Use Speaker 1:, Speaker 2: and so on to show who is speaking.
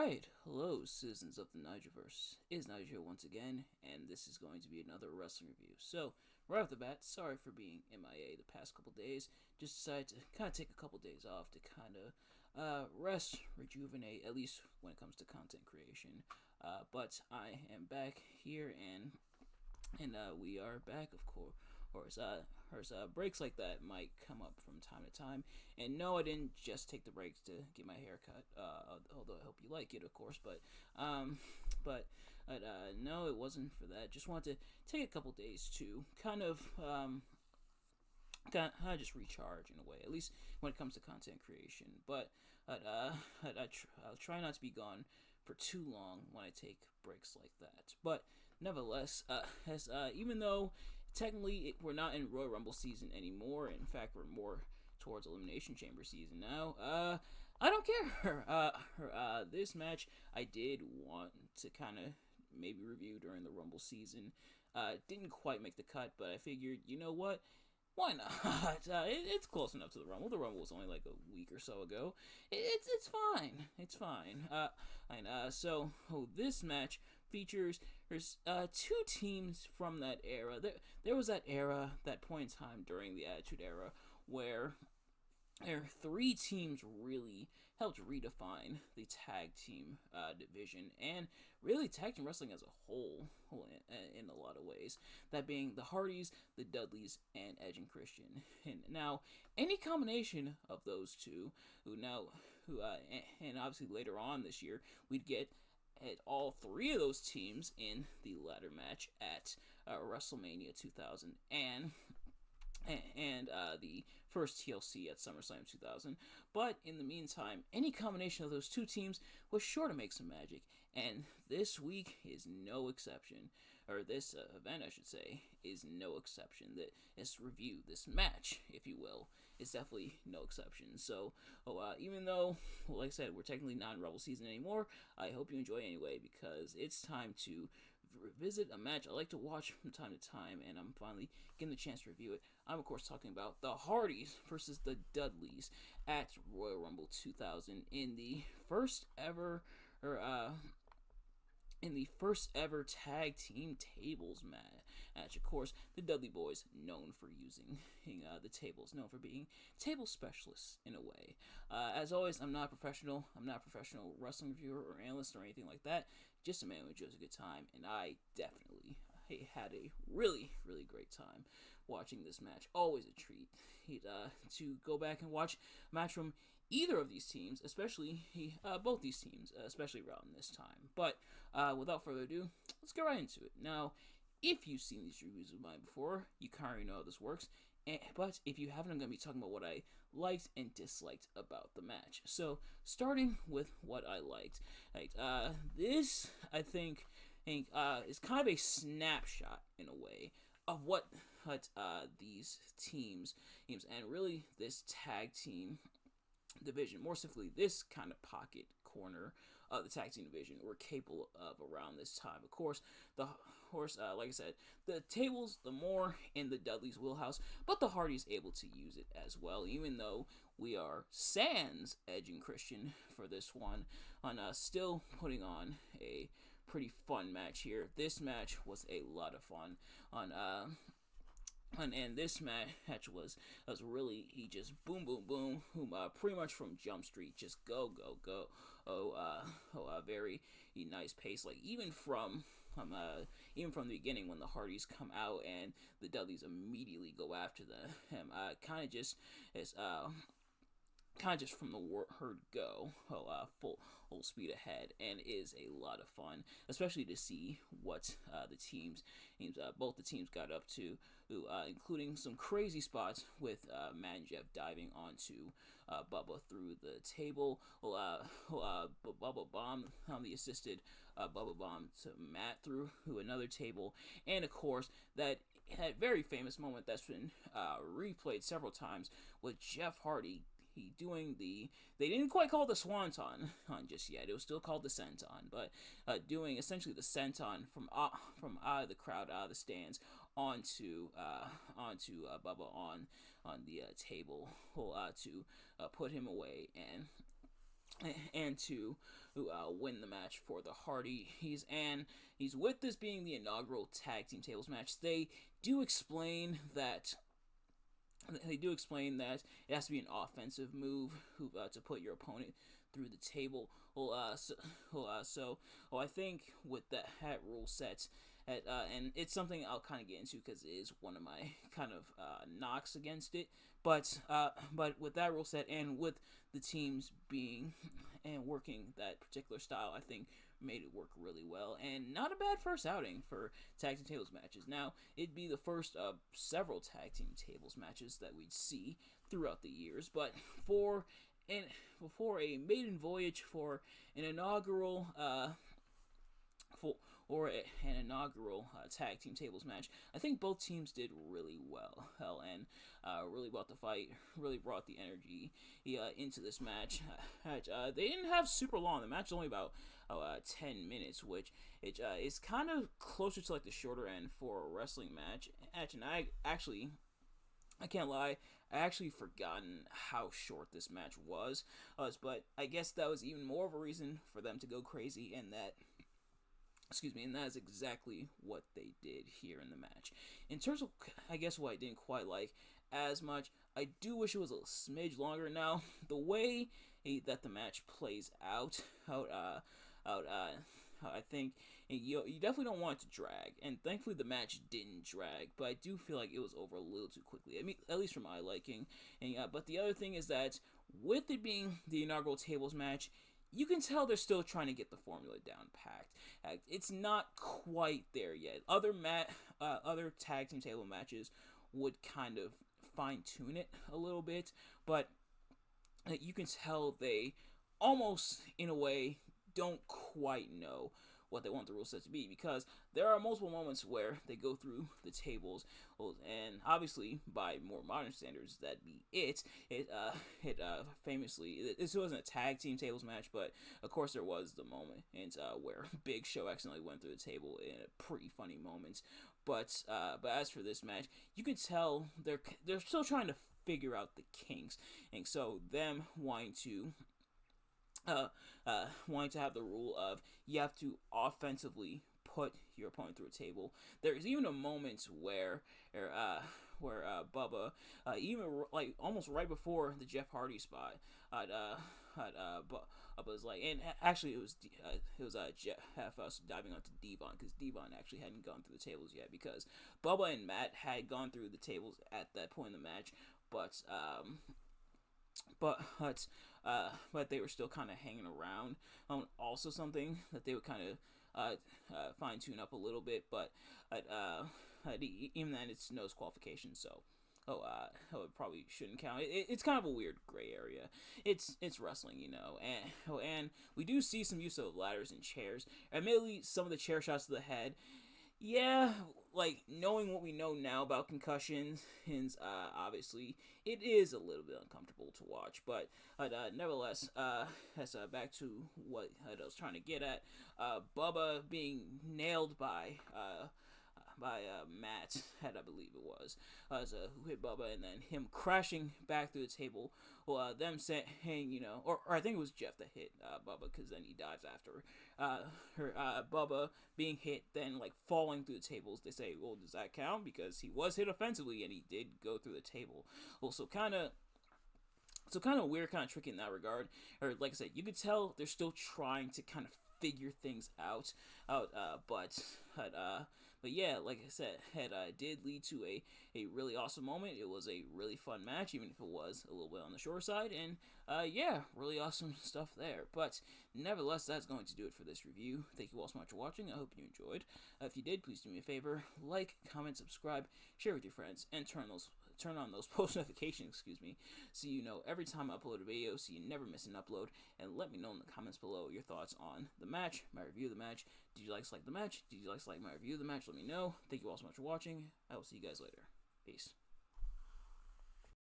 Speaker 1: Alright, hello citizens of the Nigelverse. It is Nigel here once again, and this is going to be another wrestling review. So, right off the bat, sorry for being MIA the past couple days. Just decided to kind of take a couple days off to kind of rest, rejuvenate, at least when it comes to content creation. But I am back here, and we are back, of course. Breaks like that might come up from time to time. And no, I didn't just take the breaks to get my hair cut. Although I hope you like it, of course. But no, it wasn't for that. Just wanted to take a couple days to kind of just recharge in a way, at least when it comes to content creation. But I'll try not to be gone for too long when I take breaks like that. But nevertheless, even though technically we're not in Royal Rumble season anymore, in fact we're more towards Elimination Chamber season now, I don't care. This match I did want to kind of maybe review during the Rumble season. Didn't quite make the cut, but I figured, you know what? Why not? It's close enough to the Rumble. The Rumble was only like a week or so ago. It's fine. It's fine. So this match features there's two teams from that era. There was that era, that point in time during the Attitude Era, where three teams really helped redefine the tag team division and really tag team wrestling as a whole in a lot of ways. That being the Hardys, the Dudleys, and Edge and Christian. And now, any combination of those two, and obviously later on this year, we'd get at all three of those teams in the ladder match at WrestleMania 2000 and the first TLC at SummerSlam 2000. But in the meantime, any combination of those two teams was sure to make some magic, and this week is no exception. Or this event, I should say, is no exception. This review, this match, if you will, is definitely no exception. So, even though, like I said, we're technically not in Rebel season anymore, I hope you enjoy anyway, because it's time to revisit a match I like to watch from time to time, and I'm finally getting the chance to review it. I'm, of course, talking about the Hardys versus the Dudleys at Royal Rumble 2000 in the first ever tag team tables match. Of course, the Dudley Boyz, known for using the tables, known for being table specialists in a way. As always, I'm not a professional. I'm not a professional wrestling reviewer or analyst or anything like that. Just a man who enjoys a good time, and I definitely had a really, really great time watching this match. Always a treat to go back and watch a match from either of these teams, especially both these teams, especially around this time. But without further ado, let's get right into it. Now, if you've seen these reviews of mine before, you kind of already know how this works. But if you haven't, I'm going to be talking about what I liked and disliked about the match. So, starting with what I liked. This, I think, is kind of a snapshot, in a way, of what these teams, and really this tag team division, more specifically this kind of pocket corner of the tag team division, were capable of around this time. Of course, like I said, the tables, the more in the Dudley's wheelhouse, but the Hardys able to use it as well, even though we are sans Edge and Christian for this one, on still putting on a pretty fun match here. This match was a lot of fun and this match was really, he just boom, boom, boom, pretty much from Jump Street, just go, go, go. Very nice pace. Like even from the beginning, when the Hardys come out and the Dudleys immediately go after them, kind of just from the word go, full speed ahead, and is a lot of fun, especially to see what both the teams got up to, including some crazy spots with Matt and Jeff diving onto Bubba through the table, Bubba bomb, the assisted Bubba bomb to Matt through another table, and of course that very famous moment that's been replayed several times with Jeff Hardy doing they didn't quite call it the Swanton on just yet. It was still called the Senton, but doing essentially the Senton from out of the crowd, out of the stands, onto Bubba on the table to put him away. And and to win the match for the Hardy. He's with this being the inaugural tag team tables match. They do explain that it has to be an offensive move to put your opponent through the table. I think with that rule set, and it's something I'll kind of get into because it is one of my kind of knocks against it. But with that rule set and with the teams being and working that particular style, I think made it work really well, and not a bad first outing for tag team tables matches. Now, it'd be the first of several tag team tables matches that we'd see throughout the years, but for a maiden voyage, for an inaugural tag team tables match, I think both teams did really well. And really brought the fight, really brought the energy into this match. They didn't have super long. The match is only about 10 minutes, which is kind of closer to like the shorter end for a wrestling match. And I can't lie, I actually forgotten how short this match was, but I guess that was even more of a reason for them to go crazy, and that is exactly what they did here in the match. In terms of, I guess, what I didn't quite like as much, I do wish it was a smidge longer. Now, the way that the match plays out, I think you definitely don't want it to drag, and thankfully the match didn't drag, but I do feel like it was over a little too quickly. I mean, at least for my liking. And but the other thing is that with it being the inaugural tables match, you can tell they're still trying to get the formula down packed. It's not quite there yet. Other tag team table matches would kind of fine tune it a little bit, but you can tell they almost, in a way, don't quite know what they want the rule set to be, because there are multiple moments where they go through the tables, and obviously by more modern standards, that'd be it famously, this wasn't a tag team tables match, but of course there was the moment where Big Show accidentally went through the table in a pretty funny moment. But as for this match, you can tell they're still trying to figure out the kinks, and so them wanting to have the rule of you have to offensively put your opponent through a table. There's even a moment where Bubba, even like almost right before the Jeff Hardy spot, Bubba's like, and actually it was Jeff diving onto Devon, because Devon actually hadn't gone through the tables yet, because Bubba and Matt had gone through the tables at that point in the match, but they were still kind of hanging around. Also something that they would kind of fine tune up a little bit, but even then it's no qualification, so it probably shouldn't count. It's kind of a weird gray area. It's wrestling, and we do see some use of ladders and chairs. Admittedly, some of the chair shots to the head, yeah, like, knowing what we know now about concussions, obviously, it is a little bit uncomfortable to watch, but nevertheless, that's back to what I was trying to get at. Bubba being nailed by Matt, I believe it was, who hit Bubba, and then him crashing back through the table. Well, them saying, or I think it was Jeff that hit Bubba, because then he dives after Bubba being hit, then like falling through the tables. They say, well, does that count? Because he was hit offensively and he did go through the table. Well, so kind of weird, kind of tricky in that regard. Or like I said, you could tell they're still trying to kind of figure things out. But yeah, like I said, it did lead to a really awesome moment. It was a really fun match, even if it was a little bit on the short side. And yeah, really awesome stuff there. But nevertheless, that's going to do it for this review. Thank you all so much for watching. I hope you enjoyed. If you did, please do me a favor: like, comment, subscribe, share with your friends, and turn on those post notifications, so you know every time I upload a video, so you never miss an upload. And let me know in the comments below your thoughts on the match, my review of the match. Did you like the match? Did you like my review of the match? Let me know. Thank you all so much for watching. I will see you guys later. Peace.